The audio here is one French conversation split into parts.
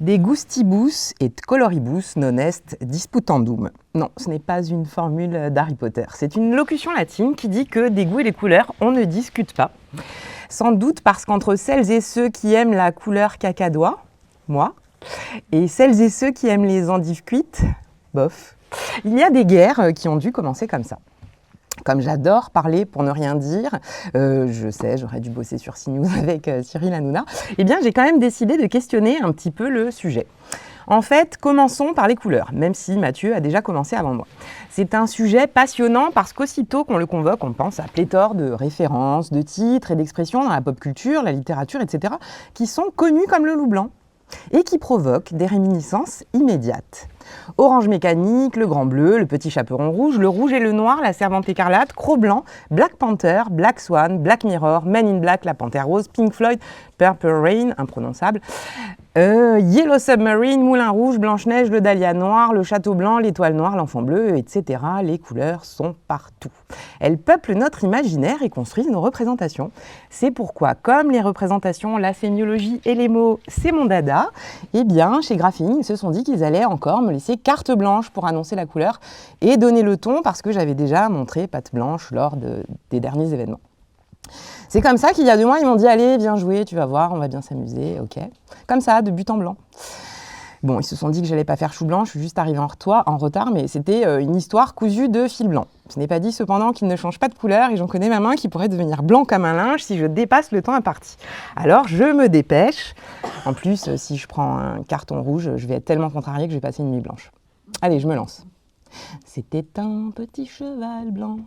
De gustibus et coloribus non est disputandum. Non, ce n'est pas une formule d'Harry Potter. C'est une locution latine qui dit que des goûts et des couleurs, on ne discute pas. Sans doute parce qu'entre celles et ceux qui aiment la couleur cacadois, moi, et celles et ceux qui aiment les endives cuites, bof, il y a des guerres qui ont dû commencer comme ça. Comme j'adore parler pour ne rien dire, je sais, j'aurais dû bosser sur CNews avec Cyril Hanouna, eh bien j'ai quand même décidé de questionner un petit peu le sujet. En fait, commençons par les couleurs, même si Mathieu a déjà commencé avant moi. C'est un sujet passionnant parce qu'aussitôt qu'on le convoque, on pense à pléthore de références, de titres et d'expressions dans la pop culture, la littérature, etc., qui sont connus comme le loup blanc et qui provoquent des réminiscences immédiates. Orange Mécanique, Le Grand Bleu, Le Petit Chaperon Rouge, Le Rouge et le Noir, La Servante Écarlate, Cro-Blanc, Black Panther, Black Swan, Black Mirror, Men in Black, La Panthère Rose, Pink Floyd, Purple Rain, imprononçable, Yellow Submarine, Moulin Rouge, Blanche-Neige, Le Dahlia Noir, Le Château Blanc, L'Étoile Noire, L'Enfant Bleu, etc. Les couleurs sont partout. Elles peuplent notre imaginaire et construisent nos représentations. C'est pourquoi, comme les représentations, la sémiologie et les mots, c'est mon dada, eh bien, chez Graphing, ils se sont dit qu'ils allaient encore me laisser carte blanche pour annoncer la couleur et donner le ton parce que j'avais déjà montré patte blanche lors des derniers événements. C'est comme ça qu'il y a 2 mois, ils m'ont dit « Allez, viens jouer, tu vas voir, on va bien s'amuser. » Ok. Comme ça, de but en blanc. Bon, ils se sont dit que j'allais pas faire chou blanc, je suis juste arrivée en retard, mais c'était une histoire cousue de fil blanc. Ce n'est pas dit cependant qu'il ne change pas de couleur et j'en connais ma main qui pourrait devenir blanc comme un linge si je dépasse le temps imparti. Alors je me dépêche. En plus, si je prends un carton rouge, je vais être tellement contrariée que je vais passer une nuit blanche. Allez, je me lance. C'était un petit cheval blanc.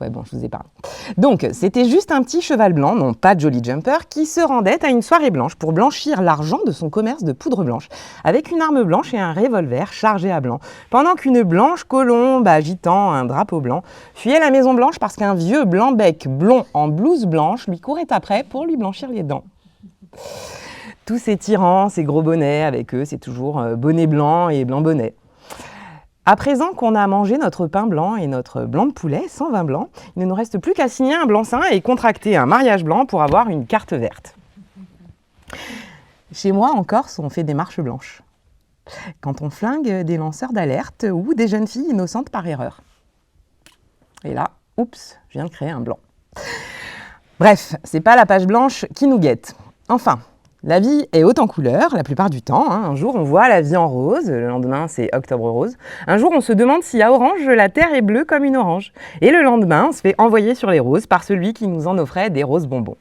Ouais, bon, je vous ai parlé. Donc, c'était juste un petit cheval blanc, non pas Jolly Jumper, qui se rendait à une soirée blanche pour blanchir l'argent de son commerce de poudre blanche, avec une arme blanche et un revolver chargé à blanc, pendant qu'une blanche colombe, agitant un drapeau blanc, fuyait la Maison Blanche parce qu'un vieux blanc-bec blond en blouse blanche lui courait après pour lui blanchir les dents. Tous ces tyrans, ces gros bonnets, avec eux, c'est toujours bonnet blanc et blanc bonnet. À présent qu'on a mangé notre pain blanc et notre blanc de poulet sans vin blanc, il ne nous reste plus qu'à signer un blanc-seing et contracter un mariage blanc pour avoir une carte verte. Chez moi, en Corse, on fait des marches blanches. Quand on flingue des lanceurs d'alerte ou des jeunes filles innocentes par erreur. Et là, oups, je viens de créer un blanc. Bref, c'est pas la page blanche qui nous guette. Enfin, la vie est haute en couleurs, la plupart du temps. Un jour, on voit la vie en rose, le lendemain, c'est octobre rose. Un jour, on se demande si à Orange, la terre est bleue comme une orange. Et le lendemain, on se fait envoyer sur les roses par celui qui nous en offrait des roses bonbons.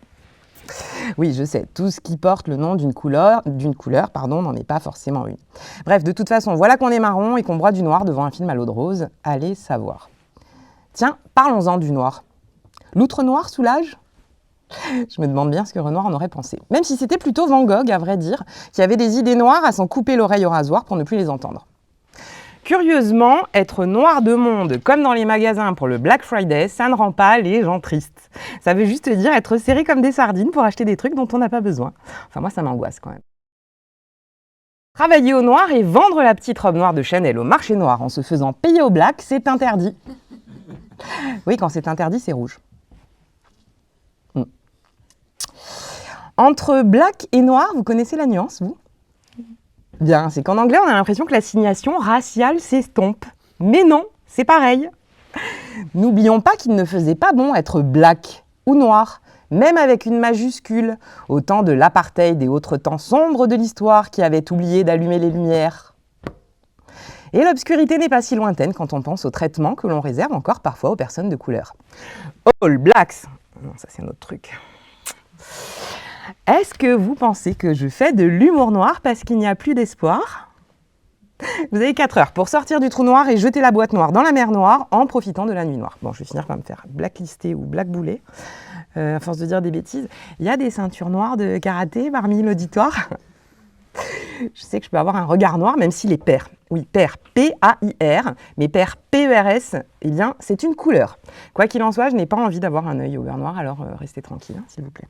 Oui, je sais, tout ce qui porte le nom d'une couleur, n'en est pas forcément une. Bref, de toute façon, voilà qu'on est marron et qu'on broie du noir devant un film à l'eau de rose. Allez savoir. Tiens, parlons-en du noir. L'outre noir soulage ? Je me demande bien ce que Renoir en aurait pensé. Même si c'était plutôt Van Gogh, à vrai dire, qui avait des idées noires à s'en couper l'oreille au rasoir pour ne plus les entendre. Curieusement, être noir de monde, comme dans les magasins pour le Black Friday, ça ne rend pas les gens tristes. Ça veut juste dire être serré comme des sardines pour acheter des trucs dont on n'a pas besoin. Enfin, moi, ça m'angoisse quand même. Travailler au noir et vendre la petite robe noire de Chanel au marché noir en se faisant payer au black, c'est interdit. Oui, quand c'est interdit, c'est rouge. Entre black et noir, vous connaissez la nuance, vous ? Bien, c'est qu'en anglais, on a l'impression que l'assignation raciale s'estompe. Mais non, c'est pareil. N'oublions pas qu'il ne faisait pas bon être black ou noir, même avec une majuscule, au temps de l'apartheid et autres temps sombres de l'histoire qui avaient oublié d'allumer les lumières. Et l'obscurité n'est pas si lointaine quand on pense au traitement que l'on réserve encore parfois aux personnes de couleur. All blacks. Non, ça c'est un autre truc. Est-ce que vous pensez que je fais de l'humour noir parce qu'il n'y a plus d'espoir ? Vous avez 4 heures pour sortir du trou noir et jeter la boîte noire dans la mer noire en profitant de la nuit noire. Bon, je vais finir par me faire blacklister ou blackbouler, à force de dire des bêtises. Il y a des ceintures noires de karaté parmi l'auditoire. Je sais que je peux avoir un regard noir, même s'il est pair. Oui, pair, P-A-I-R, mais pair, P-E-R-S, eh bien, c'est une couleur. Quoi qu'il en soit, je n'ai pas envie d'avoir un œil au beurre noir, alors restez tranquille, hein, s'il vous plaît.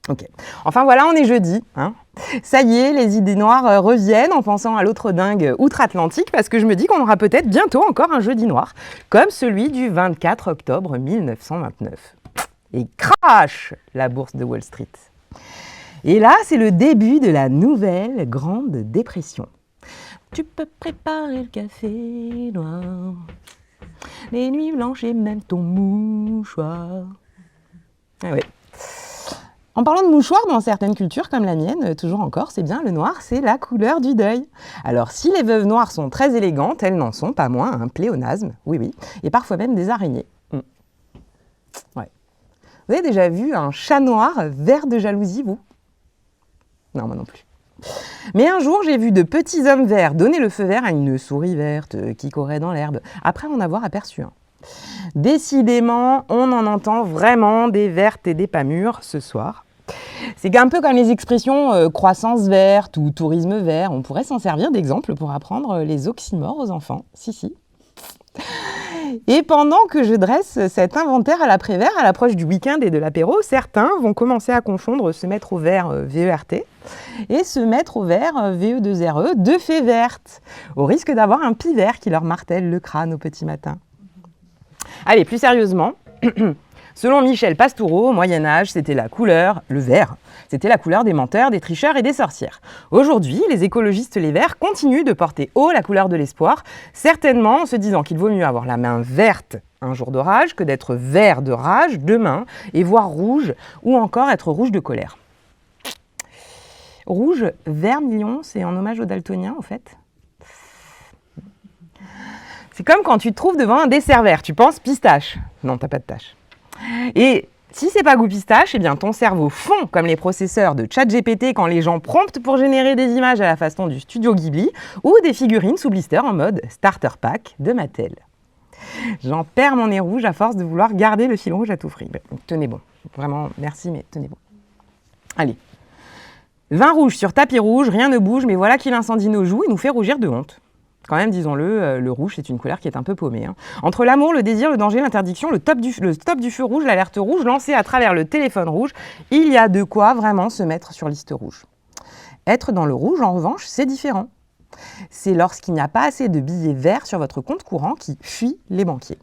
Ok. Enfin voilà, on est jeudi. Hein. Ça y est, les idées noires reviennent en pensant à l'autre dingue outre-Atlantique parce que je me dis qu'on aura peut-être bientôt encore un jeudi noir, comme celui du 24 octobre 1929. Et crash, la bourse de Wall Street. Et là, c'est le début de la nouvelle Grande Dépression. Tu peux préparer le café noir, les nuits blanches et même ton mouchoir. Ah oui. En parlant de mouchoirs, dans certaines cultures comme la mienne, toujours encore, c'est bien le noir, c'est la couleur du deuil. Alors si les veuves noires sont très élégantes, elles n'en sont pas moins un pléonasme, oui, et parfois même des araignées. Ouais. Vous avez déjà vu un chat noir vert de jalousie, vous? Non, moi non plus. Mais un jour, j'ai vu de petits hommes verts donner le feu vert à une souris verte qui courait dans l'herbe, après en avoir aperçu un. Décidément, on en entend vraiment des vertes et des pas mûres ce soir. C'est un peu comme les expressions croissance verte ou tourisme vert. On pourrait s'en servir d'exemple pour apprendre les oxymores aux enfants. Si. Et pendant que je dresse cet inventaire à l'après-vert, à l'approche du week-end et de l'apéro, certains vont commencer à confondre se mettre au vert VERT et se mettre au vert VE2RE, de fées vertes, au risque d'avoir un pivert qui leur martèle le crâne au petit matin. Allez, plus sérieusement, selon Michel Pastoureau, au Moyen-Âge, c'était la couleur, le vert, c'était la couleur des menteurs, des tricheurs et des sorcières. Aujourd'hui, les écologistes les verts continuent de porter haut la couleur de l'espoir, certainement en se disant qu'il vaut mieux avoir la main verte un jour d'orage que d'être vert de rage demain et voire rouge ou encore être rouge de colère. Rouge, vermillon, c'est en hommage aux daltoniens en fait. C'est comme quand tu te trouves devant un dessert vert, tu penses pistache. Non, t'as pas de tache. Et si c'est pas goût pistache, eh bien ton cerveau fond comme les processeurs de ChatGPT quand les gens promptent pour générer des images à la façon du studio Ghibli ou des figurines sous blister en mode starter pack de Mattel. J'en perds mon nez rouge à force de vouloir garder le fil rouge à tout prix. Tenez bon, vraiment merci, mais tenez bon. Allez. Vin rouge sur tapis rouge, rien ne bouge, mais voilà qu'il incendie nos joues et nous fait rougir de honte. Quand même, disons-le, le rouge, c'est une couleur qui est un peu paumée. Entre l'amour, le désir, le danger, l'interdiction, le stop du feu rouge, l'alerte rouge lancée à travers le téléphone rouge, il y a de quoi vraiment se mettre sur liste rouge. Être dans le rouge, en revanche, c'est différent. C'est lorsqu'il n'y a pas assez de billets verts sur votre compte courant qui fuit les banquiers.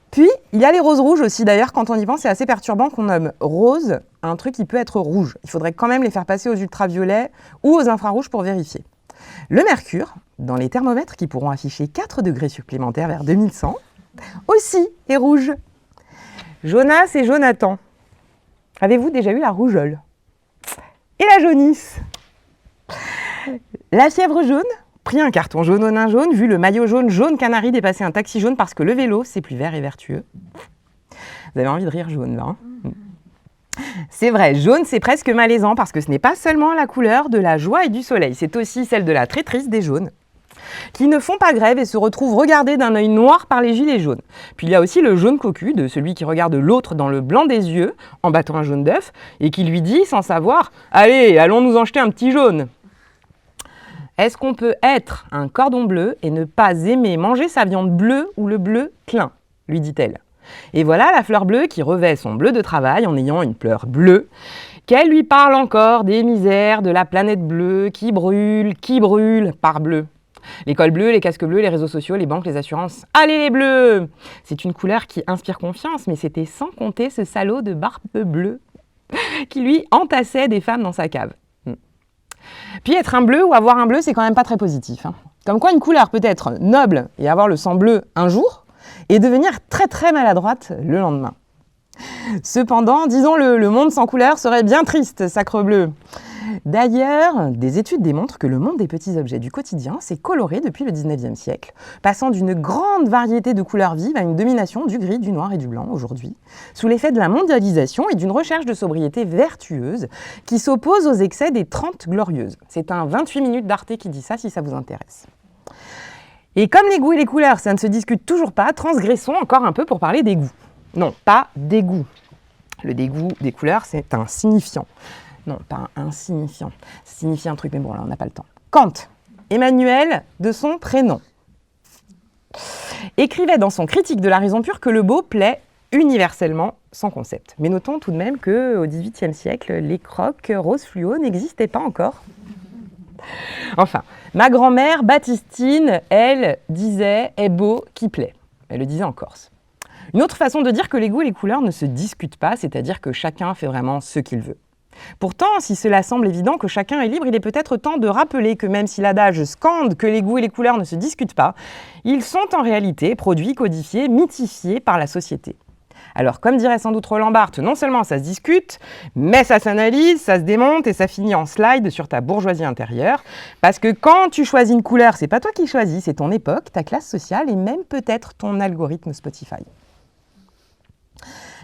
Puis, il y a les roses rouges aussi. D'ailleurs, quand on y pense, c'est assez perturbant qu'on nomme rose un truc qui peut être rouge. Il faudrait quand même les faire passer aux ultraviolets ou aux infrarouges pour vérifier. Le mercure, dans les thermomètres qui pourront afficher 4 degrés supplémentaires vers 2100, aussi est rouge. Jonas et Jonathan, avez-vous déjà eu la rougeole? Et la jaunisse? La fièvre jaune, pris un carton jaune au nain jaune, vu le maillot jaune, jaune canari dépasser un taxi jaune parce que le vélo, c'est plus vert et vertueux. Vous avez envie de rire jaune, là, hein? C'est vrai, jaune, c'est presque malaisant parce que ce n'est pas seulement la couleur de la joie et du soleil, c'est aussi celle de la traîtrise des jaunes, qui ne font pas grève et se retrouvent regardés d'un œil noir par les gilets jaunes. Puis il y a aussi le jaune cocu, de celui qui regarde l'autre dans le blanc des yeux, en battant un jaune d'œuf, et qui lui dit, sans savoir, « Allez, allons nous en jeter un petit jaune !» Est-ce qu'on peut être un cordon bleu et ne pas aimer manger sa viande bleue ou le bleu clin, lui dit-elle. Et voilà la fleur bleue qui revêt son bleu de travail en ayant une fleur bleue, qu'elle lui parle encore des misères de la planète bleue qui brûle par bleu. L'école bleue, les casques bleus, les réseaux sociaux, les banques, les assurances. Allez les bleus! C'est une couleur qui inspire confiance, mais c'était sans compter ce salaud de barbe bleue qui lui entassait des femmes dans sa cave. Puis être un bleu ou avoir un bleu, c'est quand même pas très positif. Comme quoi une couleur peut être noble et avoir le sang bleu un jour, et devenir très très maladroite le lendemain. Cependant, disons-le, le monde sans couleur serait bien triste, sacrebleu. D'ailleurs, des études démontrent que le monde des petits objets du quotidien s'est coloré depuis le 19e siècle, passant d'une grande variété de couleurs vives à une domination du gris, du noir et du blanc aujourd'hui, sous l'effet de la mondialisation et d'une recherche de sobriété vertueuse qui s'oppose aux excès des 30 glorieuses. C'est un 28 minutes d'Arte qui dit ça si ça vous intéresse. Et comme les goûts et les couleurs, ça ne se discute toujours pas, transgressons encore un peu pour parler des goûts. Non, pas des goûts. Le dégoût des couleurs, c'est un signifiant. Non, pas un insignifiant. Ça signifie un truc, mais bon, là, on n'a pas le temps. Kant, Emmanuel, de son prénom, écrivait dans son Critique de la raison pure que le beau plaît universellement sans concept. Mais notons tout de même qu'au XVIIIe siècle, les croques rose fluo n'existaient pas encore. Enfin, ma grand-mère, Baptistine, elle, disait « est beau qui plaît ». Elle le disait en Corse. Une autre façon de dire que les goûts et les couleurs ne se discutent pas, c'est-à-dire que chacun fait vraiment ce qu'il veut. Pourtant, si cela semble évident que chacun est libre, il est peut-être temps de rappeler que même si l'adage scande que les goûts et les couleurs ne se discutent pas, ils sont en réalité produits, codifiés, mythifiés par la société. Alors, comme dirait sans doute Roland Barthes, non seulement ça se discute, mais ça s'analyse, ça se démonte et ça finit en slide sur ta bourgeoisie intérieure. Parce que quand tu choisis une couleur, c'est pas toi qui choisis, c'est ton époque, ta classe sociale et même peut-être ton algorithme Spotify.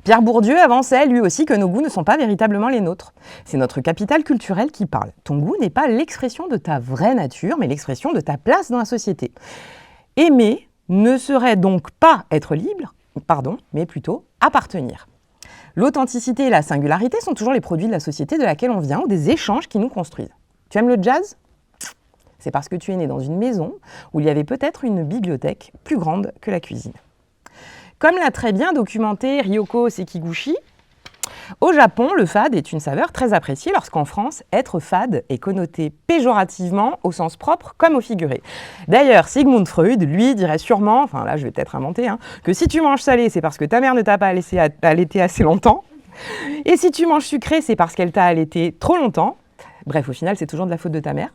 Pierre Bourdieu avançait lui aussi que nos goûts ne sont pas véritablement les nôtres. C'est notre capital culturel qui parle. Ton goût n'est pas l'expression de ta vraie nature, mais l'expression de ta place dans la société. Aimer ne serait donc pas être libre, mais plutôt appartenir. L'authenticité et la singularité sont toujours les produits de la société de laquelle on vient ou des échanges qui nous construisent. Tu aimes le jazz ? C'est parce que tu es né dans une maison où il y avait peut-être une bibliothèque plus grande que la cuisine. Comme l'a très bien documenté Ryoko Sekiguchi, au Japon, le fade est une saveur très appréciée lorsqu'en France, être fade est connoté péjorativement au sens propre comme au figuré. D'ailleurs, Sigmund Freud, lui, dirait sûrement, enfin là je vais peut-être inventer, que si tu manges salé, c'est parce que ta mère ne t'a pas laissé allaiter assez longtemps, et si tu manges sucré, c'est parce qu'elle t'a allaité trop longtemps. Bref, au final, c'est toujours de la faute de ta mère.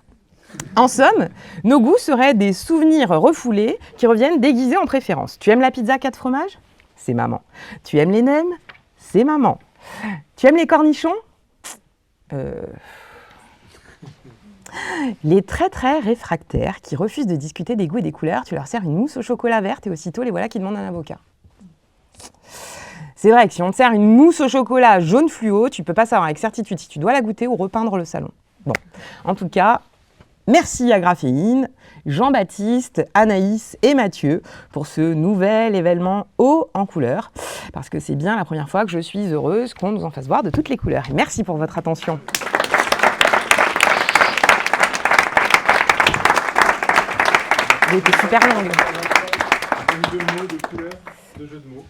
En somme, nos goûts seraient des souvenirs refoulés qui reviennent déguisés en préférence. Tu aimes la pizza 4 fromages ? C'est maman. Tu aimes les nems ? C'est maman. Tu aimes les cornichons ? Les très très réfractaires qui refusent de discuter des goûts et des couleurs, tu leur sers une mousse au chocolat verte et aussitôt les voilà qui demandent un avocat. C'est vrai que si on te sert une mousse au chocolat jaune fluo, tu peux pas savoir avec certitude si tu dois la goûter ou repeindre le salon. Bon, en tout cas, merci à Graphéine, Jean-Baptiste, Anaïs et Mathieu pour ce nouvel événement haut en couleurs, parce que c'est bien la première fois que je suis heureuse qu'on nous en fasse voir de toutes les couleurs. Et merci pour votre attention. J'ai été super longue. De mots, de couleurs, de jeux de mots.